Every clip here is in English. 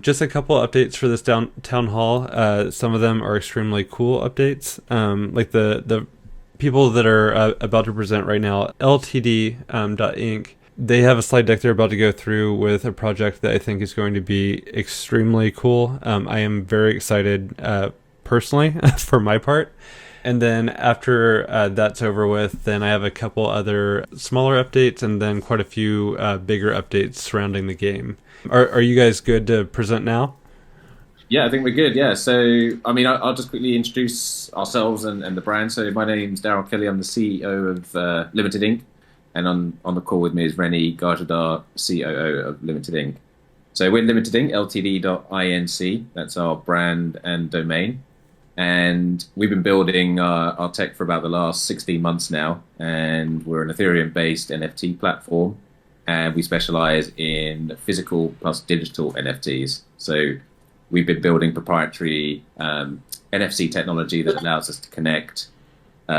Just a couple updates for this town hall. Some of them are extremely cool updates. Like the people that are about to present right now, LTD.INC. They have a slide deck they're about to go through with a project that I think is going to be extremely cool. I am very excited personally for my part. And then after that's over with, then I have a couple other smaller updates and then quite a few bigger updates surrounding the game. Are you guys good to present now? Yeah, I think we're good. Yeah. So, I mean, I'll just quickly introduce ourselves and the brand. So, my name's Daryl Kelly. I'm the CEO of Limited Inc. And on the call with me is Rennie Gajadar, COO of Limited Inc. So, we're Limited Inc., LTD.INC. That's our brand and domain. And we've been building our tech for about the last 16 months now. And we're an Ethereum-based NFT platform. And we specialize in physical plus digital NFTs. So we've been building proprietary NFC technology that allows us to connect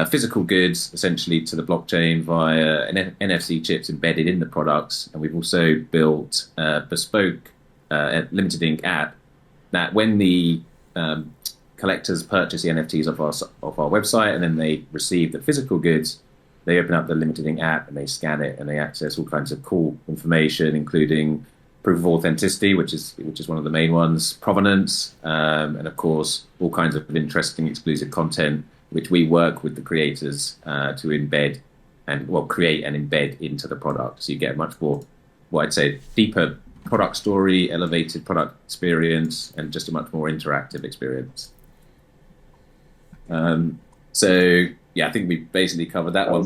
physical goods essentially to the blockchain via NFC chips embedded in the products. And we've also built a bespoke Limited Inc. app that when the collectors purchase the NFTs of our website and then they receive the physical goods, they open up the Limited Inc. app and they scan it and they access all kinds of cool information, including proof of authenticity, which is one of the main ones, provenance, and of course all kinds of interesting exclusive content, which we work with the creators to embed and create and embed into the product. So you get a much more, what I'd say, deeper product story, elevated product experience, and just a much more interactive experience. So yeah, I think we basically covered that one.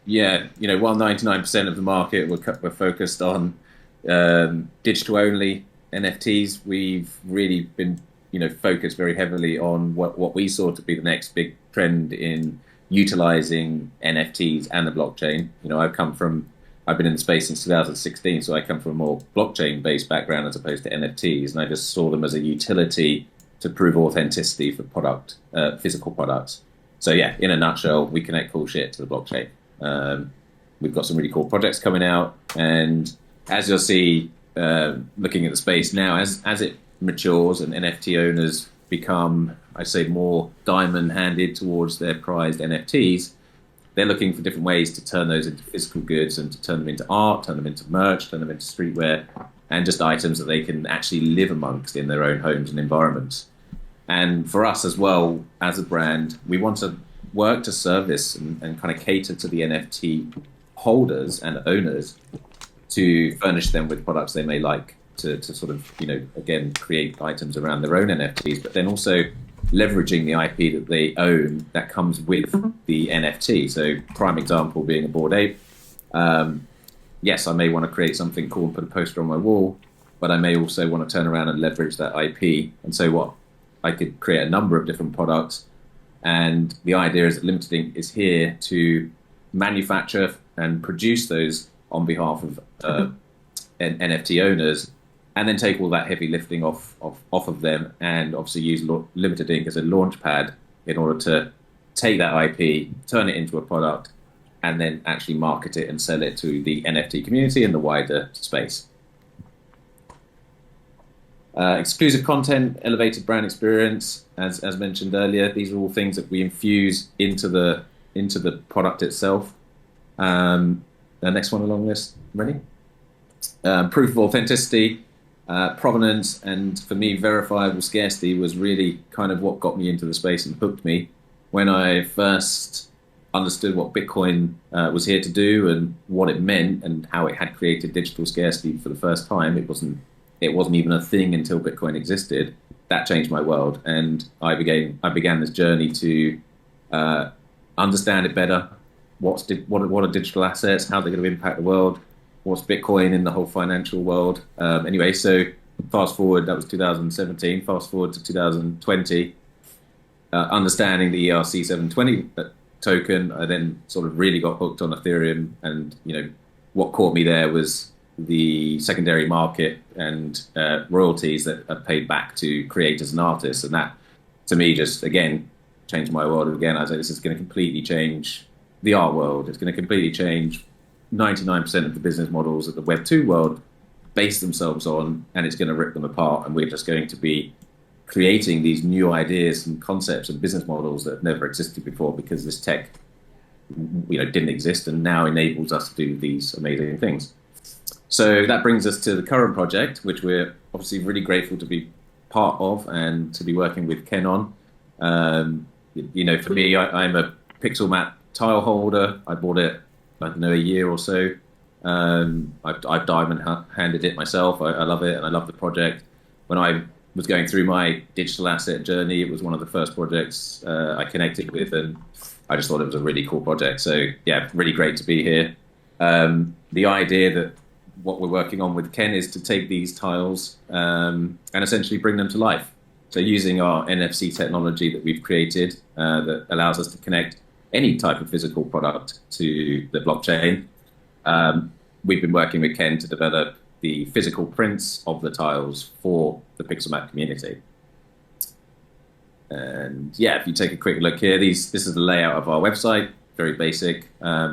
Yeah, while 99% of the market we're focused on digital only NFTs, we've really been focused very heavily on what we saw to be the next big trend in utilizing NFTs and the blockchain. I've been in the space since 2016, so I come from a more blockchain based background as opposed to NFTs, and I just saw them as a utility to prove authenticity for physical products. So yeah, in a nutshell, we connect cool shit to the blockchain. We've got some really cool projects coming out, and as you'll see, looking at the space now, as it matures and NFT owners become, I say, more diamond-handed towards their prized NFTs, they're looking for different ways to turn those into physical goods and to turn them into art, turn them into merch, turn them into streetwear, and just items that they can actually live amongst in their own homes and environments. And for us as well, as a brand, we want to work to service and kind of cater to the NFT holders and owners to furnish them with products they may like to sort of, again, create items around their own NFTs, but then also leveraging the IP that they own that comes with the NFT. So prime example being a Bored Ape. Yes, I may want to create something cool and put a poster on my wall, but I may also want to turn around and leverage that IP. And so I could create a number of different products. And the idea is that Limited Inc. is here to manufacture and produce those on behalf of NFT owners, and then take all that heavy lifting off of them, and obviously use Limited Inc. as a launch pad in order to take that IP, turn it into a product, and then actually market it and sell it to the NFT community and the wider space. Exclusive content, elevated brand experience, as mentioned earlier, these are all things that we infuse into the product itself. The next one along this, Rennie? Proof of authenticity, provenance, and for me, verifiable scarcity was really kind of what got me into the space and hooked me. When I first understood what Bitcoin was here to do and what it meant and how it had created digital scarcity for the first time, it wasn't even a thing until Bitcoin existed. That changed my world, and I began this journey to understand it better. What are digital assets? How they're going to impact the world? What's Bitcoin in the whole financial world? Anyway, so fast forward, that was 2017. Fast forward to 2020, understanding the ERC-720 token, I then sort of really got hooked on Ethereum, and what caught me there was the secondary market and royalties that are paid back to creators and artists, and that to me just again changed my world. Again, I was like, this is going to completely change the art world. It's going to completely change 99% of the business models of the Web 2 world, base themselves on, and it's going to rip them apart, and we're just going to be creating these new ideas and concepts and business models that have never existed before, because this tech, didn't exist and now enables us to do these amazing things. So that brings us to the current project, which we're obviously really grateful to be part of and to be working with Ken on. For me, I'm a PixelMap tile holder. I bought it, a year or so. I've diamond-handed it myself. I love it, and I love the project. When I was going through my digital asset journey, it was one of the first projects I connected with, and I just thought it was a really cool project. So yeah, really great to be here. The idea that what we're working on with Ken is to take these tiles and essentially bring them to life. So using our NFC technology that we've created that allows us to connect any type of physical product to the blockchain, we've been working with Ken to develop the physical prints of the tiles for the PixelMap community. And yeah, if you take a quick look here, this is the layout of our website, very basic.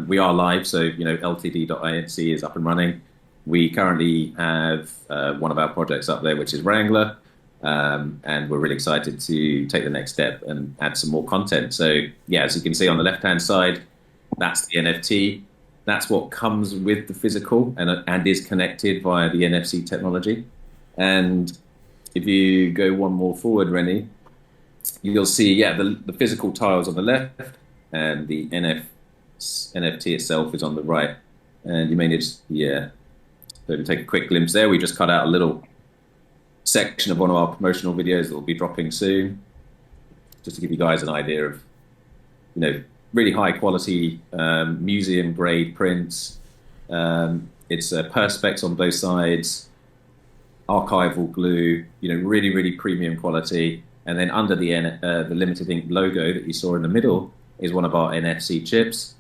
We are live, so LTD.INC is up and running. We currently have one of our projects up there, which is Wrangler, and we're really excited to take the next step and add some more content. So yeah, as you can see on the left-hand side, that's the NFT. That's what comes with the physical and is connected via the NFC technology. And if you go one more forward, Rennie, you'll see, the physical tiles on the left and the NFT itself is on the right. And you may need to, so to take a quick glimpse there, we just cut out a little section of one of our promotional videos that will be dropping soon, just to give you guys an idea of, really high quality museum grade prints. It's perspex on both sides, archival glue, really, really premium quality. And then under the Limited Ink logo that you saw in the middle is one of our NFC chips.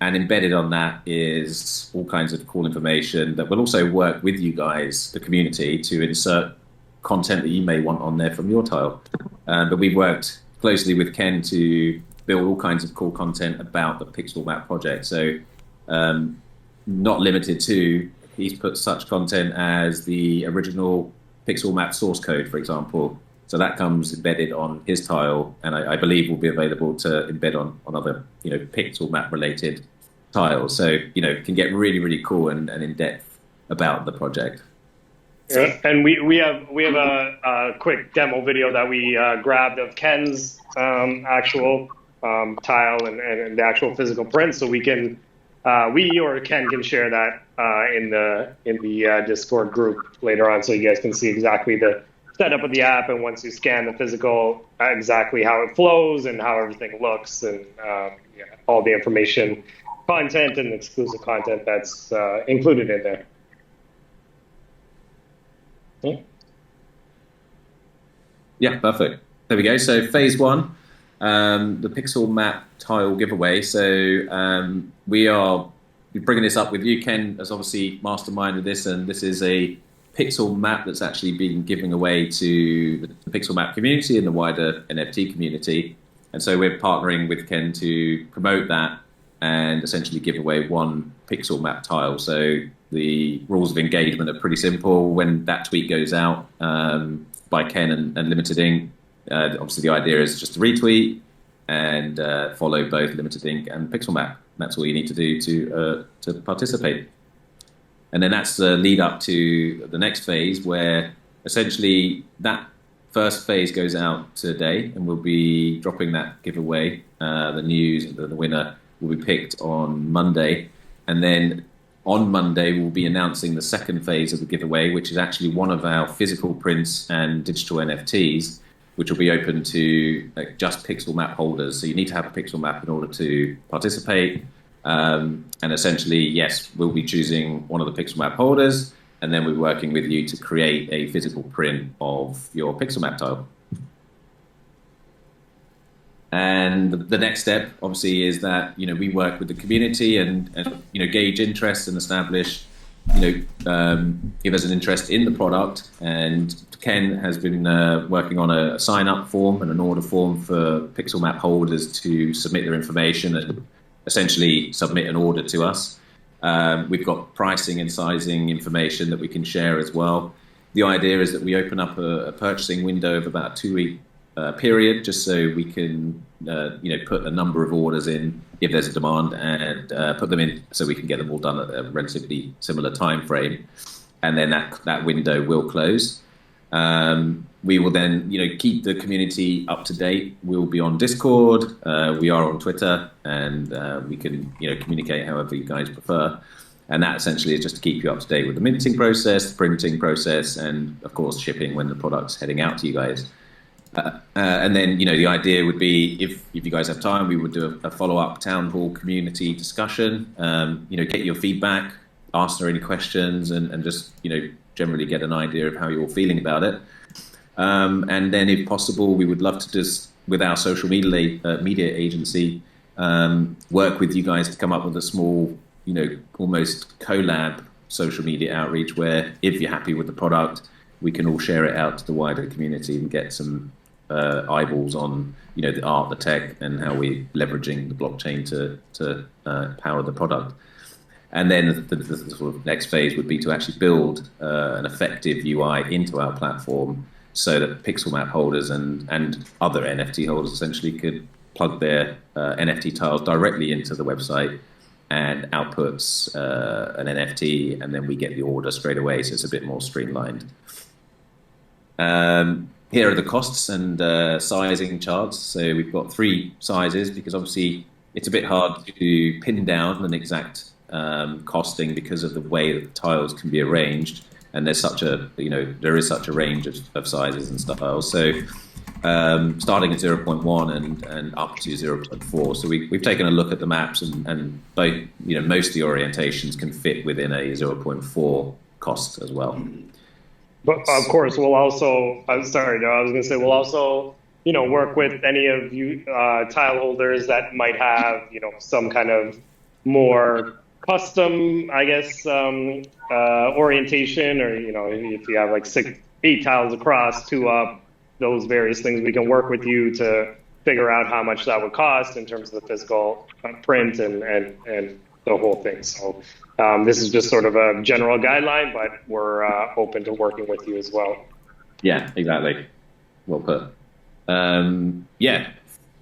And embedded on that is all kinds of cool information that will also work with you guys, the community, to insert content that you may want on there from your tile. But we've worked closely with Ken to build all kinds of cool content about the PixelMap project. So not limited to, he's put such content as the original PixelMap source code, for example. So that comes embedded on his tile, and I believe will be available to embed on other, PixelMap related tiles. So, it can get really, really cool and in depth about the project. Yeah, and we have a quick demo video that we grabbed of Ken's actual tile and the actual physical print, so we or Ken can share that in the Discord group later on, so you guys can see exactly the setup of the app, and once you scan the physical, exactly how it flows and how everything looks, and all the information, content, and exclusive content that's included in there. Yeah, perfect. There we go. So phase one, the PixelMap tile giveaway. So we're bringing this up with you. Ken has obviously masterminded this, and this is a PixelMap that's actually been giving away to the PixelMap community and the wider NFT community. And so we're partnering with Ken to promote that and essentially give away one PixelMap tile. So the rules of engagement are pretty simple. When that tweet goes out by Ken and Limited Ink, obviously the idea is just to retweet and follow both Limited Ink and PixelMap. That's all you need to do to participate. And then that's the lead up to the next phase, where essentially that first phase goes out today, and we'll be dropping that giveaway. The news, the winner will be picked on Monday. And then on Monday, we'll be announcing the second phase of the giveaway, which is actually one of our physical prints and digital NFTs, which will be open to just PixelMap holders. So you need to have a PixelMap in order to participate. And essentially, yes, we'll be choosing one of the PixelMap holders, and then we're working with you to create a physical print of your PixelMap tile. And the next step, obviously, is that we work with the community and gauge interest and establish, if there's an interest in the product. And Ken has been working on a sign-up form and an order form for PixelMap holders to submit their information and essentially submit an order to us. We've got pricing and sizing information that we can share as well. The idea is that we open up a purchasing window of about a 2-week period, just so we can put a number of orders in if there's a demand, and put them in so we can get them all done at a relatively similar time frame, and then that window will close. We will then keep the community up to date. We'll be on Discord, we are on Twitter, and we can communicate however you guys prefer. And that essentially is just to keep you up to date with the minting process, the printing process, and of course shipping when the product's heading out to you guys. And then, the idea would be, if you guys have time, we would do a follow-up town hall community discussion, get your feedback, ask there any questions, and just, generally get an idea of how you're feeling about it. And then if possible, we would love to just, with our social media agency, work with you guys to come up with a small, almost collab social media outreach, where if you're happy with the product, we can all share it out to the wider community and get some eyeballs on, the art, the tech, and how we're leveraging the blockchain to power the product. And then the sort of next phase would be to actually build an effective UI into our platform, so that PixelMap holders and other NFT holders essentially could plug their NFT tiles directly into the website and outputs an NFT, and then we get the order straight away, so it's a bit more streamlined. Here are the costs and sizing charts. So we've got 3 sizes, because obviously it's a bit hard to pin down an exact costing because of the way that the tiles can be arranged, and there's such a there is such a range of sizes and styles. So starting at 0.1 and up to 0.4. So we've taken a look at the maps, and both most of the orientations can fit within a 0.4 cost as well. But of course, we'll also, I'm sorry, no, I was going to say, we'll also, work with any of you tile holders that might have, some kind of more custom, I guess, orientation, or, if you have like 8 tiles across, 2 up, those various things, we can work with you to figure out how much that would cost in terms of the physical print and the whole thing. So this is just sort of a general guideline, but we're open to working with you as well. Yeah, exactly. Well put. Yeah,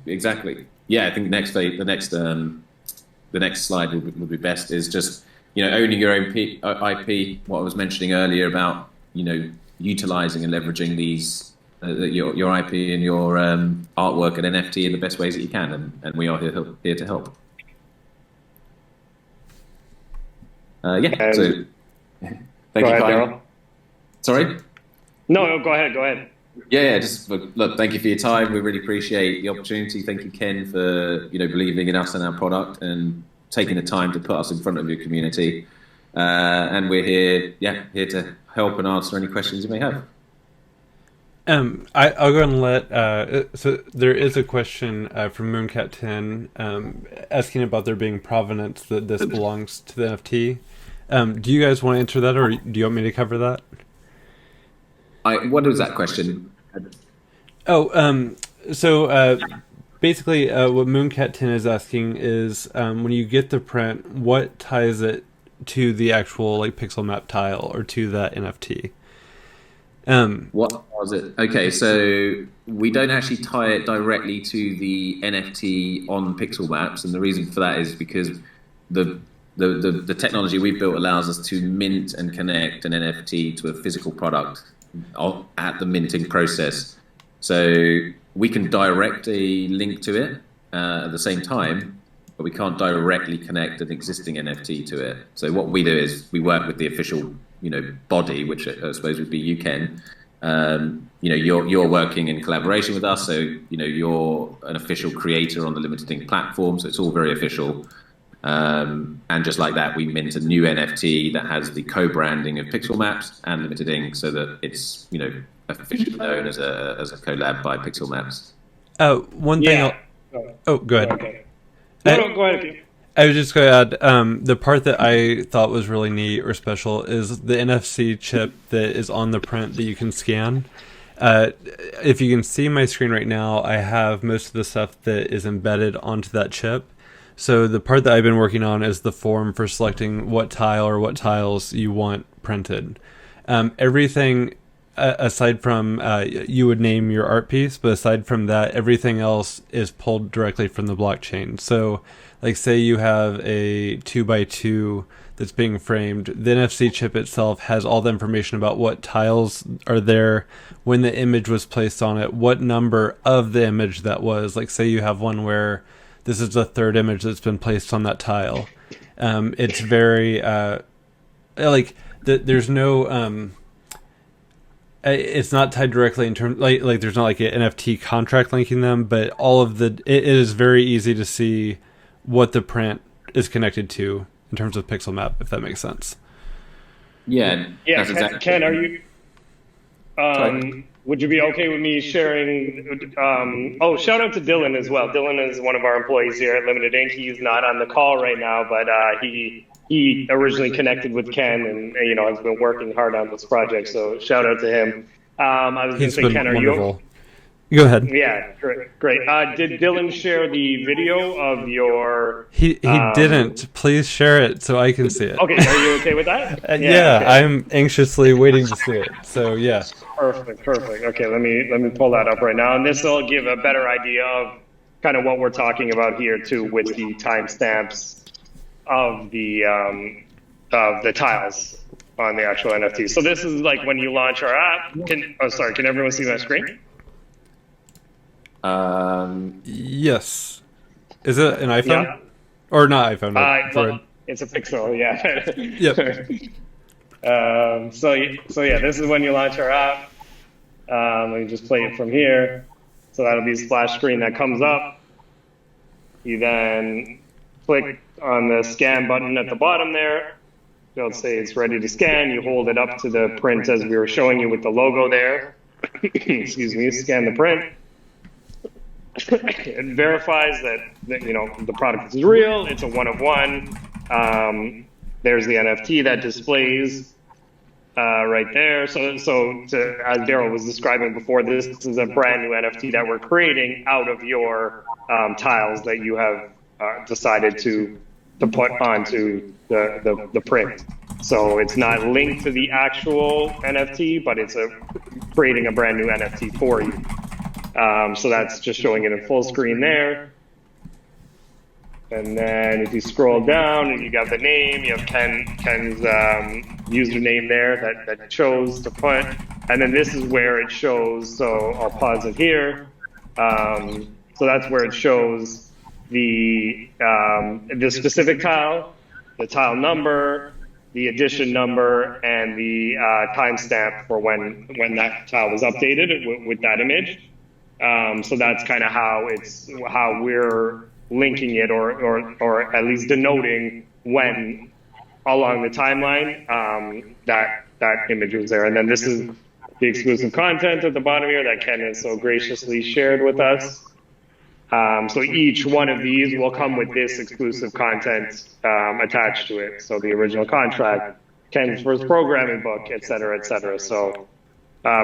exactly. Yeah, I think the next slide would be best, is just owning your own IP. What I was mentioning earlier about utilizing and leveraging these your IP and your artwork and NFT in the best ways that you can, and we are here to help. So thank you, Kyle. Sorry? No, go ahead. Yeah, just look, thank you for your time. We really appreciate the opportunity. Thank you, Ken, for believing in us and our product and taking the time to put us in front of your community. And we're here to help and answer any questions you may have. I'll go and let. So there is a question from Mooncat10 asking about there being provenance that this belongs to the NFT. Do you guys want to answer that, or do you want me to cover that? What was that question? So basically, what Mooncat10 is asking is, when you get the print, what ties it to the actual PixelMap tile or to that NFT? What was it? Okay, so we don't actually tie it directly to the NFT on PixelMaps, and the reason for that is because the technology we've built allows us to mint and connect an NFT to a physical product at the minting process. So we can direct a link to it at the same time, but we can't directly connect an existing NFT to it. So what we do is we work with the official body, which I suppose would be UKEN. You're working in collaboration with us, so you're an official creator on the Limited Ink platform, so it's all very official. And just like that, we mint a new NFT that has the co-branding of PixelMaps and Limited Ink, so that it's officially known as a collab by PixelMaps. One thing. Yeah. Go ahead. Okay. No, go ahead. I was just going to add, the part that I thought was really neat or special is the NFC chip that is on the print that you can scan. If you can see my screen right now, I have most of the stuff that is embedded onto that chip. So the part that I've been working on is the form for selecting what tile or what tiles you want printed. Everything aside from you would name your art piece, but aside from that, everything else is pulled directly from the blockchain. So like say you have a 2x2 that's being framed, the NFC chip itself has all the information about what tiles are there, when the image was placed on it, what number of the image that was. Like say you have one where this is the third image that's been placed on that tile. It's very there's no it's not tied directly in terms like there's not like an NFT contract linking them, but all of it is very easy to see what the print is connected to in terms of PixelMap, if that makes sense. Yeah. Yeah. Exactly. Ken, are you? Would you be okay with me sharing? Shout out to Dylan as well. Dylan is one of our employees here at Limited.INC. He's not on the call right now, but he originally connected with Ken and has been working hard on this project. So shout out to him. I was going to say, Ken, are you? Go ahead. Yeah, great. Did Dylan share the video of your? He didn't. Please share it so I can see it. Okay, are you okay with that? Yeah, okay. I'm anxiously waiting to see it. So yeah. Perfect. Okay, let me pull that up right now, and this will give a better idea of kind of what we're talking about here too, with the timestamps of the tiles on the actual NFT. So this is like when you launch our app. Can everyone see my screen? Yes. Is it an iPhone? Yeah. Or not iPhone? Well, it's a Pixel, yeah. Yep. So yeah, this is when you launch our app. Let me just play it from here. So that'll be a splash screen that comes up. You then click on the scan button at the bottom there. It'll say it's ready to scan. You hold it up to the print as we were showing you with the logo there. Excuse me, scan the print. It verifies that the product is real. It's a one of one. There's the NFT that displays right there. So as Daryl was describing before, this is a brand new NFT that we're creating out of your tiles that you have decided to put onto the print. So it's not linked to the actual NFT, but it's creating a brand new NFT for you. So that's just showing it in full screen there. And then if you scroll down, you got the name, you have Ken's username there that it chose to put. And then this is where it shows, so I'll pause it here. So that's where it shows the specific tile, the tile number, the edition number, and the timestamp for when that tile was updated with that image. So that's kind of how we're linking it, or at least denoting when along the timeline that image was there. And then this is the exclusive content at the bottom here that Ken has so graciously shared with us. So each one of these will come with this exclusive content attached to it. So the original contract, Ken's first programming book, et cetera, et cetera. So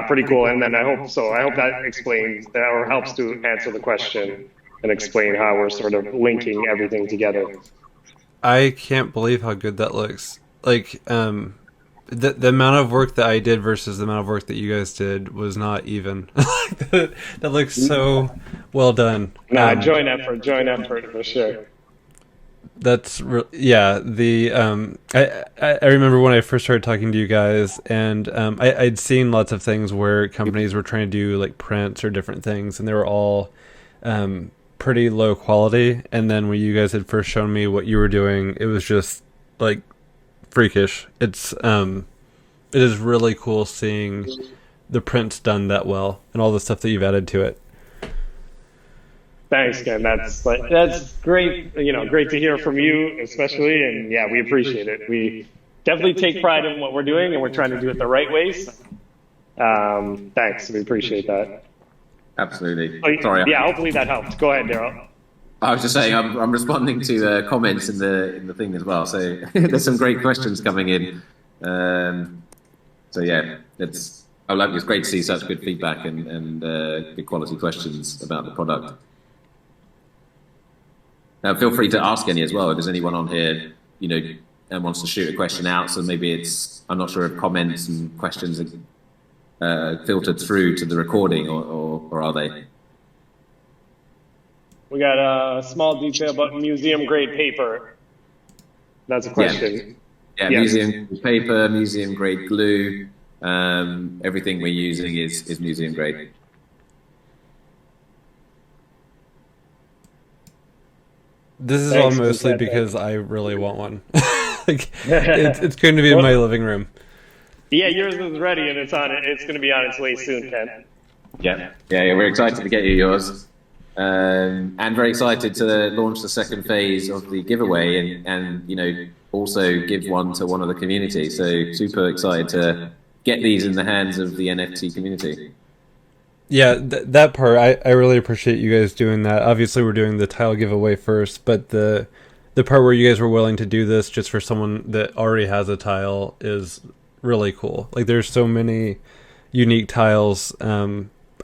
pretty cool. And then I hope that explains or helps to answer the question and explain how we're sort of linking everything together. I can't believe how good that looks. Like, the amount of work that I did versus the amount of work that you guys did was not even. That looks so well done. Joint effort for sure. That's yeah. The I remember when I first started talking to you guys, and I'd seen lots of things where companies were trying to do like prints or different things, and they were all pretty low quality. And then when you guys had first shown me what you were doing, it was just like freakish. It is really cool seeing the prints done that well and all the stuff that you've added to it. Thanks, Ken. That's great. Great to hear from you, especially. And yeah, we appreciate it. We definitely take pride in what we're doing, and we're trying to do it the right way. So, thanks. We appreciate that. Absolutely. Sorry. Yeah, hopefully that helped. Go ahead, Daryl. I was just saying, I'm responding to the comments in the thing as well. So there's some great questions coming in. So yeah, it's great to see such good feedback and good quality questions about the product. Feel free to ask any as well. If there's anyone on here, and wants to shoot a question out, so maybe I'm not sure if comments and questions are filtered through to the recording, or are they? We got a small detail about museum grade paper. That's a question. Yeah, yes. Museum grade paper, museum grade glue. Everything we're using is museum grade. This is all mostly because I really want one. It's going to be in my living room. Yeah, yours is ready, and it's going to be on its way soon, Ken. Yeah. We're excited to get you yours, and very excited to launch the second phase of the giveaway, and also give one to one of the community. So super excited to get these in the hands of the NFT community. Yeah, that part, I really appreciate you guys doing that. Obviously, we're doing the tile giveaway first, but the part where you guys were willing to do this just for someone that already has a tile is really cool. Like, there's so many unique tiles. I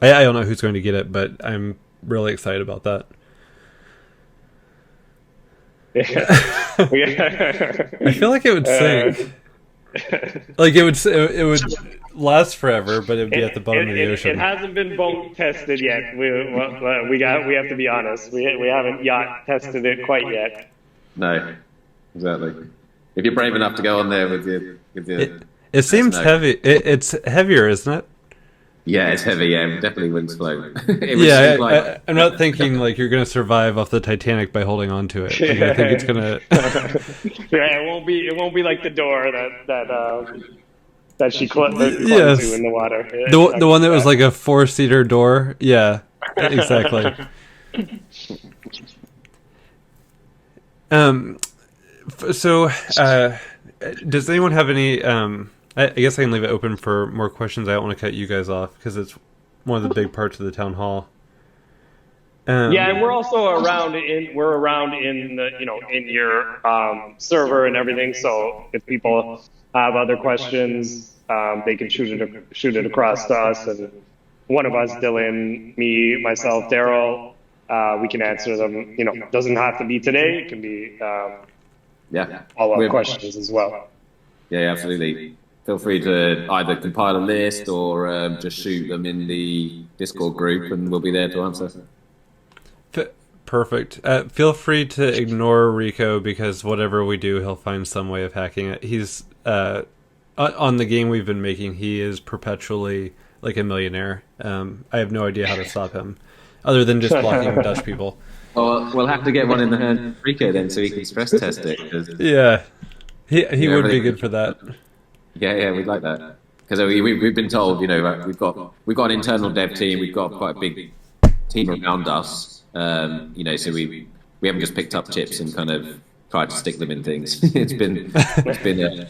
don't know who's going to get it, but I'm really excited about that. I feel like it would sink. Like, it would last forever, but it'd be at the bottom of the ocean. It hasn't been boat tested yet. We have to be honest. We haven't yacht tested it quite yet. No, exactly. If you're brave enough to go on there with your it seems heavy. It's heavier, isn't it? Yeah, it's heavy. Yeah, it definitely wouldn't float. I'm not thinking like you're going to survive off the Titanic by holding on to it. Like, I think it's going to. Yeah, it won't be like the door that she clung to in the water. The one that was like a 4-seater door. Yeah, exactly. So, does anyone have any? I guess I can leave it open for more questions. I don't want to cut you guys off because it's one of the big parts of the town hall. Yeah, and we're also around in the in your server and everything. So if people have other questions, they can shoot it across to us, and one of us, Dylan, me, myself, Daryl, we can answer them. Doesn't have to be today. It can be follow-up questions as well. Yeah, absolutely. Feel free to either compile a list or just shoot them in the Discord group, and we'll be there to answer. Perfect. Feel free to ignore Rico because whatever we do, he'll find some way of hacking it. He's on the game we've been making. He is perpetually like a millionaire. I have no idea how to stop him, other than just blocking Dutch people. Well, we'll have to get one in the hand of Rico then, so he can stress test it. Yeah, he would be good for that. Yeah, we'd like that because we've been told, we've got an internal dev team, we've got quite a big team around us, so we haven't just picked up chips and kind of tried to stick them in things. It's been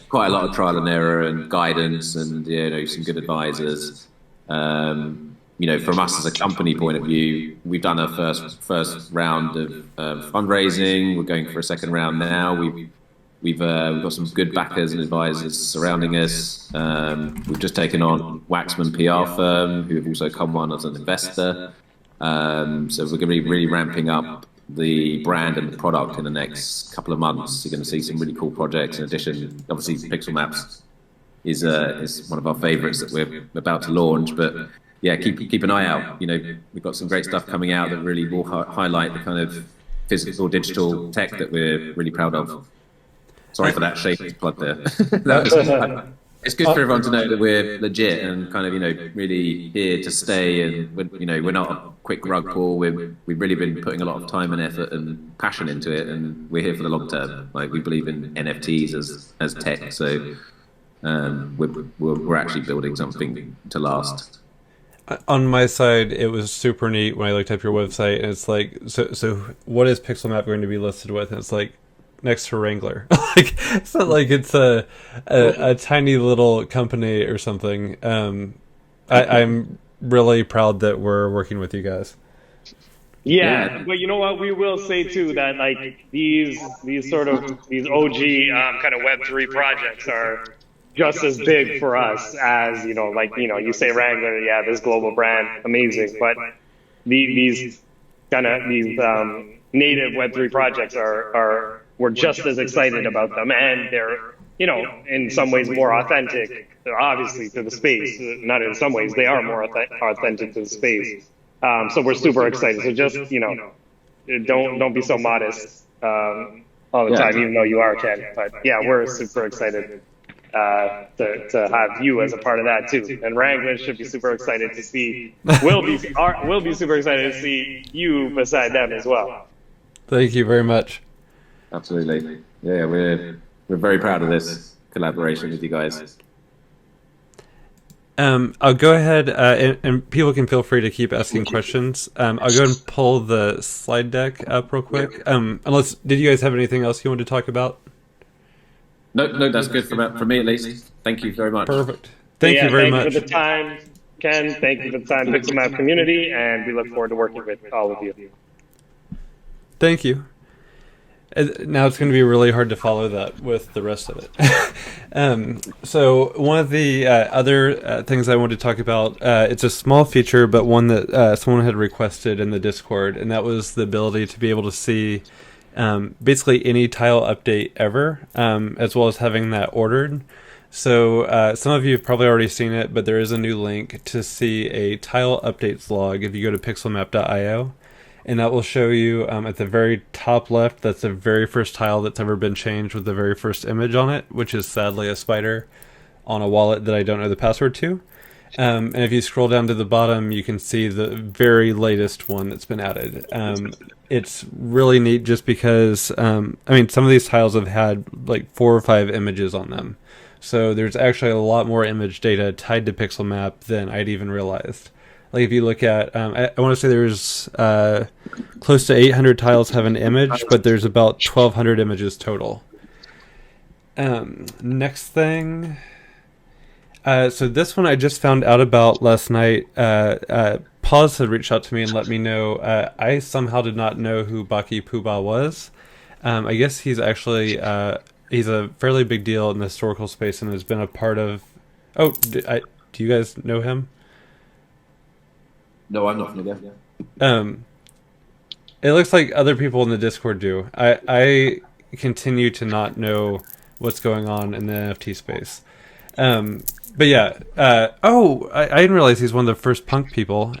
quite a lot of trial and error and guidance, and some good advisors. From us as a company point of view, we've done our first round of fundraising. We're going for a second round now. We've got some good backers and advisors surrounding us. We've just taken on Waxman PR firm, who have also come on as an investor. So we're going to be really ramping up the brand and the product in the next couple of months. You're going to see some really cool projects. In addition, obviously, PixelMap is one of our favorites that we're about to launch. But yeah, keep an eye out. We've got some great stuff coming out that really will highlight the kind of physical, digital tech that we're really proud of. Sorry for that shameless plug there. It's good for everyone to know that we're legit and kind of, really here to stay. And we're not a quick rug pull. We've really been putting a lot of time and effort and passion into it, and we're here for the long term. Like, we believe in NFTs as tech, so we're actually building something to last. On my side, it was super neat when I looked up your website, and it's like, so what is PixelMap going to be listed with? And it's like, next to Wrangler. Like, it's not like it's a tiny little company or something. I'm really proud that we're working with you guys. Yeah, but you know what? We will say too that like these OG kind of Web3 projects are just as big for us as you say Wrangler, this global brand, amazing. But these native Web3 projects we're just as excited about them, and they're, you know, in some ways more authentic, obviously, to the space. Not in some ways, they are more authentic to the space. So we're super excited. So just, you know, don't be so modest all the time, even though you are, Ken. But yeah, we're super excited to have you as a part of that too. And Wranglers should be super excited to see. We'll be super excited to see you beside them as well. Thank you very much. Absolutely. Yeah, we're very proud of this collaboration with you guys. I'll go ahead and people can feel free to keep asking questions. I'll go and pull the slide deck up real quick. Unless, did you guys have anything else you wanted to talk about? No, that's good for me at least. Thank you very much. Perfect. Thank you very much. Thank you for the time, Ken. Thank you for the time, PixelMap community, and we look forward to working with all of you. Thank you. Now it's going to be really hard to follow that with the rest of it. So one of the other things I wanted to talk about, it's a small feature, but one that someone had requested in the Discord, and that was the ability to be able to see basically any tile update ever, as well as having that ordered. So some of you have probably already seen it, but there is a new link to see a tile updates log if you go to PixelMap.io. And that will show you at the very top left, that's the very first tile that's ever been changed with the very first image on it, which is sadly a spider on a wallet that I don't know the password to. And if you scroll down to the bottom, you can see the very latest one that's been added. It's really neat just because, I mean, some of these tiles have had like 4 or 5 images on them. So there's actually a lot more image data tied to PixelMap than I'd even realized. Like if you look at, I want to say there's close to 800 tiles have an image, but there's about 1,200 images total. Next thing, so this one I just found out about last night. Pause had reached out to me and let me know. I somehow did not know who Baki Puba was. I guess he's actually he's a fairly big deal in the historical space and has been a part of. Oh, do you guys know him? No, I'm not familiar. It looks like other people in the Discord do. I continue to not know what's going on in the NFT space. But yeah. I didn't realize he's one of the first punk people.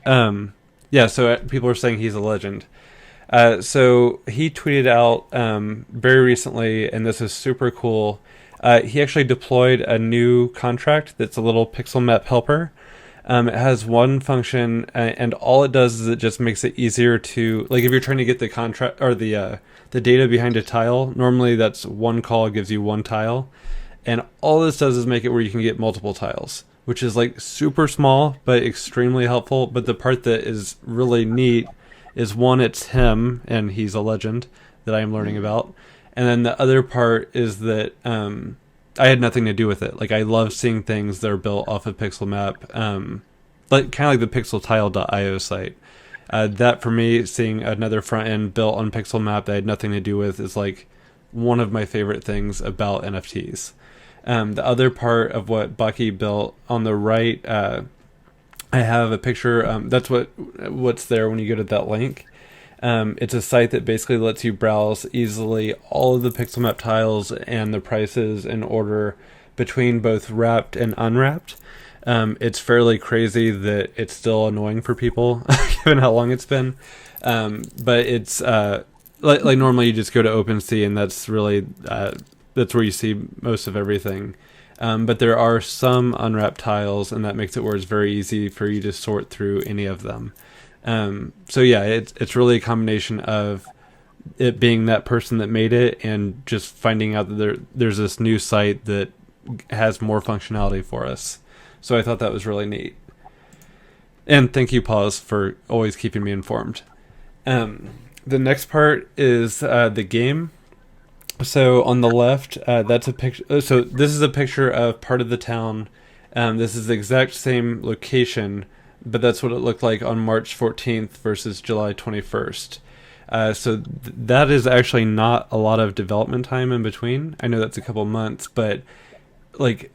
Yeah, so people are saying he's a legend. So he tweeted out very recently, and this is super cool. He actually deployed a new contract that's a little PixelMap helper. It has one function, and all it does is it just makes it easier to, like if you're trying to get the contract or the data behind a tile, normally that's one call gives you one tile, and all this does is make it where you can get multiple tiles, which is like super small but extremely helpful. But the part that is really neat is one, it's him, and he's a legend that I am learning about, and then the other part is that I had nothing to do with it. Like I love seeing things that are built off of PixelMap, like kind of like the PixelTile.io site. That for me, seeing another front end built on PixelMap that I had nothing to do with is like one of my favorite things about NFTs. The other part of what Bucky built on the right, I have a picture. That's what's there when you go to that link. It's a site that basically lets you browse easily all of the PixelMap tiles and the prices in order between both wrapped and unwrapped. It's fairly crazy that it's still annoying for people given how long it's been. But it's like normally you just go to OpenSea and that's really that's where you see most of everything. But there are some unwrapped tiles, and that makes it where it's very easy for you to sort through any of them. So yeah, it's really a combination of it being that person that made it and just finding out that there's this new site that has more functionality for us. So I thought that was really neat. And thank you, Pause, for always keeping me informed. The next part is the game. So on the left, that's a picture. So this is a picture of part of the town. This is the exact same location, but that's what it looked like on March 14th versus July 21st. So that is actually not a lot of development time in between. I know that's a couple months, but like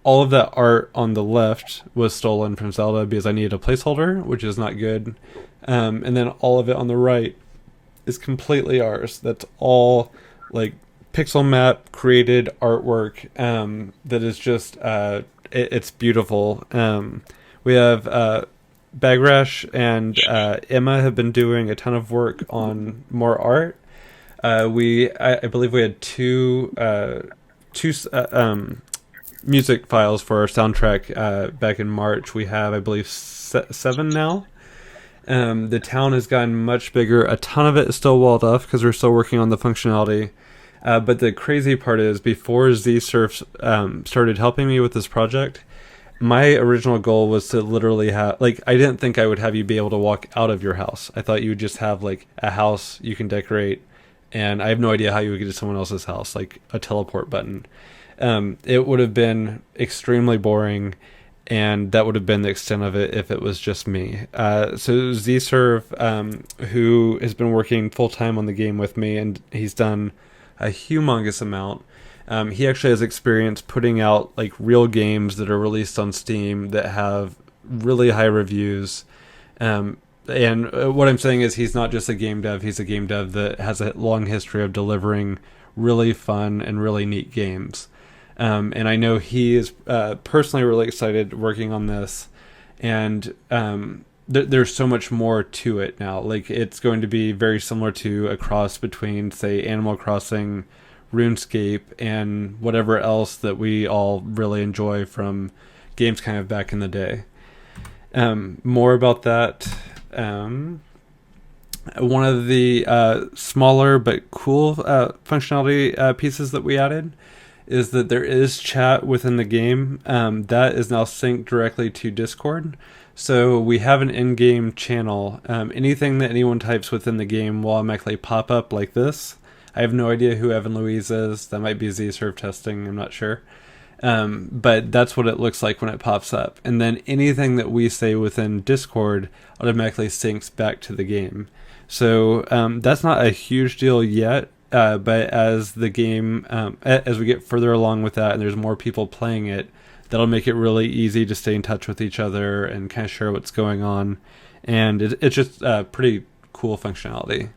all of that art on the left was stolen from Zelda because I needed a placeholder, which is not good. And then all of it on the right is completely ours. That's all like PixelMap created artwork that is just it's beautiful. We have Bagrash and Emma have been doing a ton of work on more art. I believe we had two music files for our soundtrack back in March. We have, I believe, 7 now. The town has gotten much bigger. A ton of it is still walled off because we're still working on the functionality. But the crazy part is, before Z-Surf started helping me with this project, my original goal was to literally have, like, I didn't think I would have you be able to walk out of your house. I thought you would just have, like, a house you can decorate, and I have no idea how you would get to someone else's house, like a teleport button. It would have been extremely boring, and that would have been the extent of it if it was just me. So Z-Serve, who has been working full-time on the game with me, and he's done a humongous amount. He actually has experience putting out like real games that are released on Steam that have really high reviews. And what I'm saying is, he's not just a game dev, he's a game dev that has a long history of delivering really fun and really neat games. And I know he is personally really excited working on this, and there's so much more to it now. Like, it's going to be very similar to a cross between, say, Animal Crossing, RuneScape, and whatever else that we all really enjoy from games kind of back in the day. More about that. One of the smaller but cool functionality pieces that we added is that there is chat within the game. That is now synced directly to Discord. So we have an in-game channel. Anything that anyone types within the game will automatically pop up like this. I have no idea who Evan Louise is. That might be Z-Serve testing, I'm not sure. But that's what it looks like when it pops up. And then anything that we say within Discord automatically syncs back to the game. So that's not a huge deal yet, but as the game, as we get further along with that and there's more people playing it, that'll make it really easy to stay in touch with each other and kind of share what's going on. And it's just pretty cool functionality.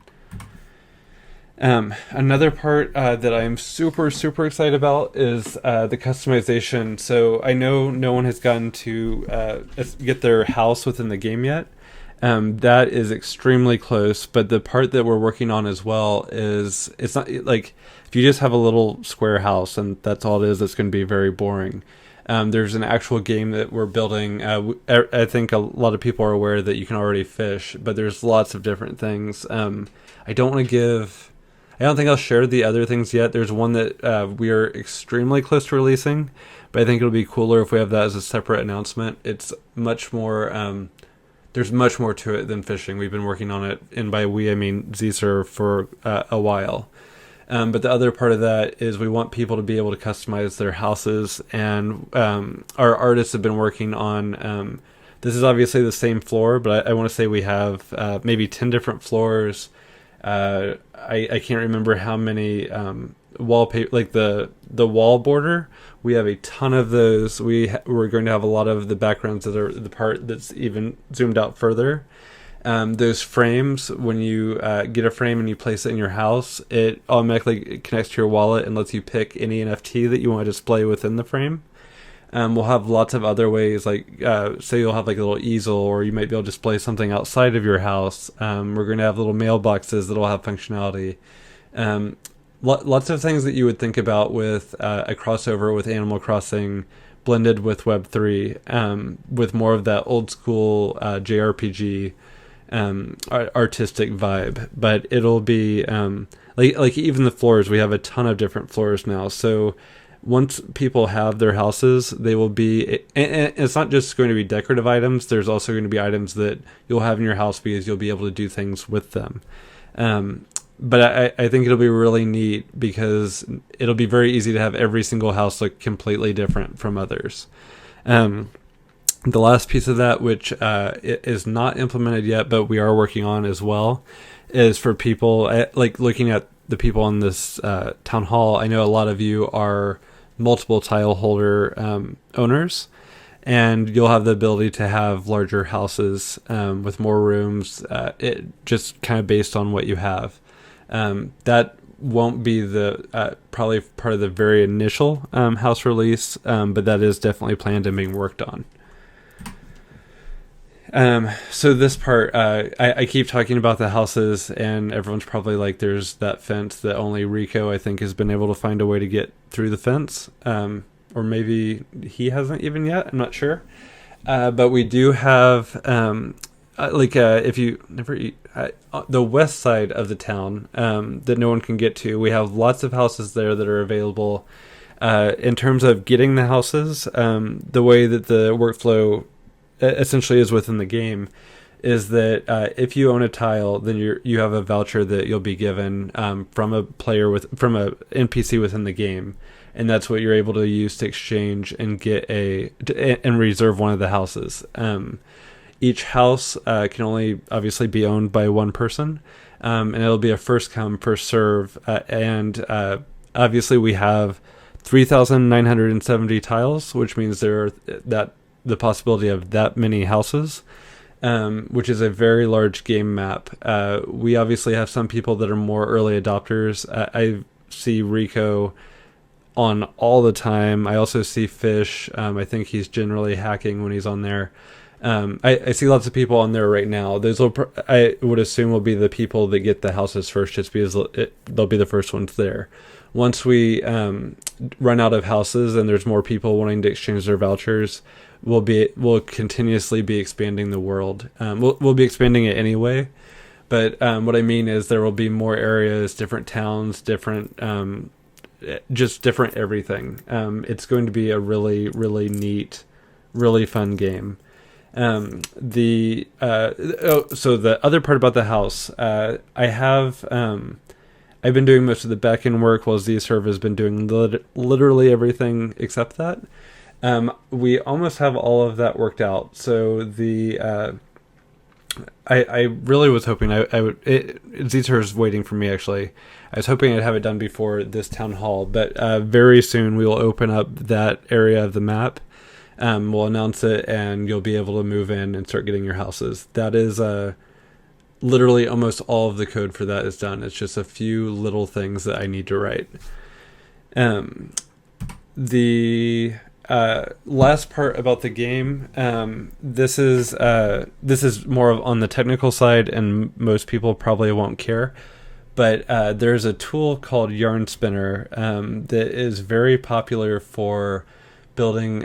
Another part that I'm super, super excited about is the customization. So I know no one has gotten to get their house within the game yet. That is extremely close, but the part that we're working on as well is, it's not like, if you just have a little square house and that's all it is, it's going to be very boring. There's an actual game that we're building. I think a lot of people are aware that you can already fish, but there's lots of different things. I don't think I'll share the other things yet. There's one that we are extremely close to releasing, but I think it'll be cooler if we have that as a separate announcement. It's much more, there's much more to it than fishing. We've been working on it, and by we I mean Z-Serve, for a while. But the other part of that is we want people to be able to customize their houses, and our artists have been working on, this is obviously the same floor, but I want to say we have maybe 10 different floors. I can't remember how many wallpaper, like the wall border. We have a ton of those. We're going to have a lot of the backgrounds that are the part that's even zoomed out further. Those frames, when you get a frame and you place it in your house, it automatically connects to your wallet and lets you pick any NFT that you want to display within the frame. We'll have lots of other ways, like say you'll have like a little easel, or you might be able to display something outside of your house. We're going to have little mailboxes that'll have functionality. Lots of things that you would think about with a crossover with Animal Crossing blended with Web3, with more of that old school JRPG artistic vibe. But it'll be like even the floors, we have a ton of different floors now. So once people have their houses, they will be, and it's not just going to be decorative items, there's also going to be items that you'll have in your house because you'll be able to do things with them. But I think it'll be really neat because it'll be very easy to have every single house look completely different from others. The last piece of that, which is not implemented yet, but we are working on as well, is for people, like looking at the people in this town hall. I know a lot of you are multiple tile holder owners, and you'll have the ability to have larger houses with more rooms, it just kind of based on what you have. That won't be the probably part of the very initial house release, but that is definitely planned and being worked on. So this part, I keep talking about the houses, and everyone's probably like, there's that fence that only Rico, I think, has been able to find a way to get through the fence. Or maybe he hasn't even yet, I'm not sure. But we do have, if you never the west side of the town that no one can get to, we have lots of houses there that are available. In terms of getting the houses, the way that the workflow essentially is within the game is that if you own a tile, then you have a voucher that you'll be given from a NPC within the game, and that's what you're able to use to exchange and get and reserve one of the houses. Each house can only obviously be owned by one person, and it'll be a first come first serve. And obviously we have 3,970 tiles, which means there are the possibility of that many houses, which is a very large game map. We obviously have some people that are more early adopters. I see Rico on all the time. I also see Fish. I think he's generally hacking when he's on there. I see lots of people on there right now. I would assume will be the people that get the houses first, just because they'll be the first ones there. Once we run out of houses and there's more people wanting to exchange their vouchers, we'll continuously be expanding the world. We'll be expanding it anyway, but what I mean is there will be more areas, different towns, just different everything. It's going to be a really, really neat, really fun game. So the other part about the house, I've been doing most of the back-end work, while Z-Serve has been doing literally everything except that. We almost have all of that worked out. So I really was hoping Z-Serve is waiting for me, actually. I was hoping I'd have it done before this town hall, but very soon we will open up that area of the map. We'll announce it, and you'll be able to move in and start getting your houses. That is literally almost all of the code for that is done. It's just a few little things that I need to write. The last part about the game, this is more on the technical side, and most people probably won't care. But there's a tool called Yarn Spinner that is very popular for building.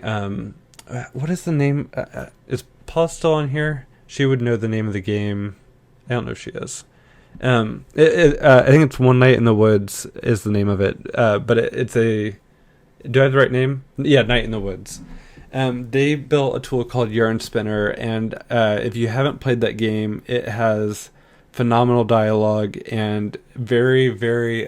What is the name? Is Paul still on here? She would know the name of the game. I don't know if she is. I think it's One Night in the Woods is the name of it. But it's a... Do I have the right name? Yeah, Night in the Woods. They built a tool called Yarn Spinner, and if you haven't played that game, it has phenomenal dialogue and very, very...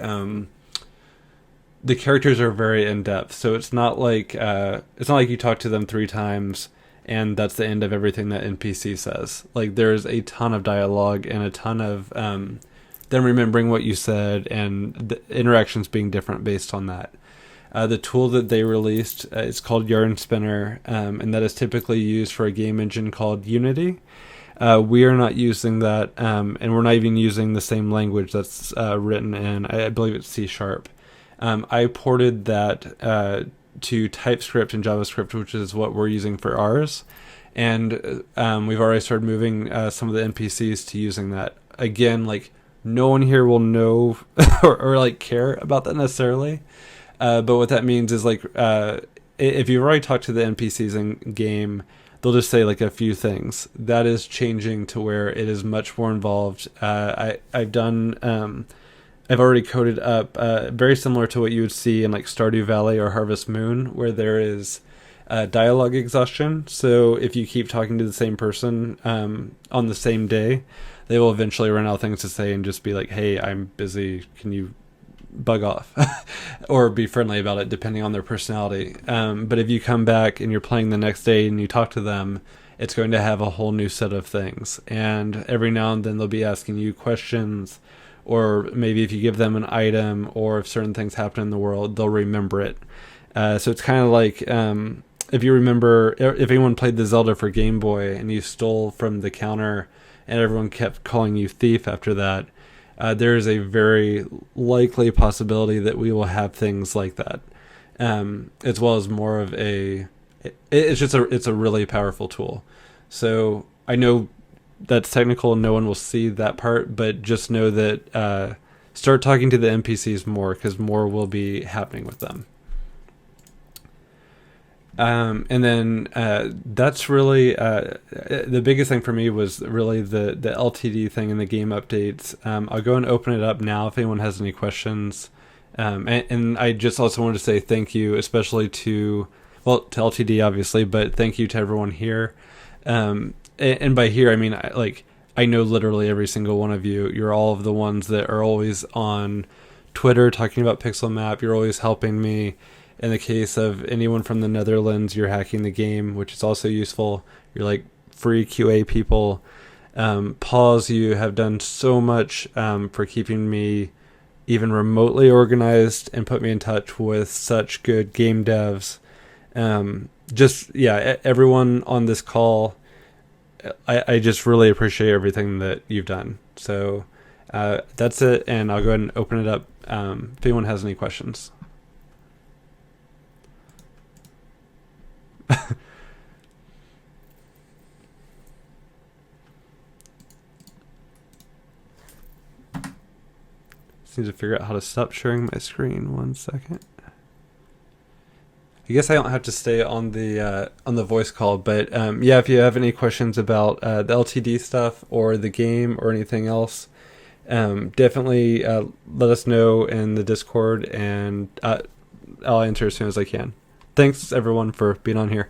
the characters are very in-depth, so it's not like you talk to them 3 times and that's the end of everything that NPC says. Like, there's a ton of dialogue and a ton of them remembering what you said, and the interactions being different based on that. The tool that they released is called Yarn Spinner, and that is typically used for a game engine called Unity. We are not using that, and we're not even using the same language that's written in, I believe it's C#. I ported that to TypeScript and JavaScript, which is what we're using for ours. And we've already started moving some of the NPCs to using that. Again, like, no one here will know or like care about that necessarily. But what that means is, like, if you've already talked to the NPCs in game, they'll just say like a few things. That is changing to where it is much more involved. I've already coded up very similar to what you would see in like Stardew Valley or Harvest Moon, where there is dialogue exhaustion. So if you keep talking to the same person on the same day, they will eventually run out of things to say and just be like, hey, I'm busy, can you bug off? Or be friendly about it, depending on their personality. But if you come back and you're playing the next day and you talk to them, it's going to have a whole new set of things. And every now and then they'll be asking you questions, or maybe if you give them an item, or if certain things happen in the world, they'll remember it. So it's kind of like if you remember, if anyone played the Zelda for Game Boy and you stole from the counter and everyone kept calling you thief after that, there is a very likely possibility that we will have things like that, as well as more of a. It's a really powerful tool. So I know that's technical and no one will see that part, but just know that start talking to the NPCs more, because more will be happening with them. And then that's really the biggest thing for me was really the LTD thing and the game updates. I'll go and open it up now if anyone has any questions. And I just also wanted to say thank you, especially to LTD obviously, but thank you to everyone here. And by here I mean I know literally every single one of you. You're all of the ones that are always on Twitter talking about PixelMap. You're always helping me. In the case of anyone from the Netherlands, you're hacking the game, which is also useful. You're like free QA people. Pause, you have done so much for keeping me even remotely organized and put me in touch with such good game devs. Everyone on this call, I just really appreciate everything that you've done. So that's it, and I'll go ahead and open it up if anyone has any questions. Just need to figure out how to stop sharing my screen. 1 second. I guess I don't have to stay on the voice call, but if you have any questions about the LTD stuff or the game or anything else, definitely let us know in the Discord, and I'll answer as soon as I can. Thanks everyone for being on here.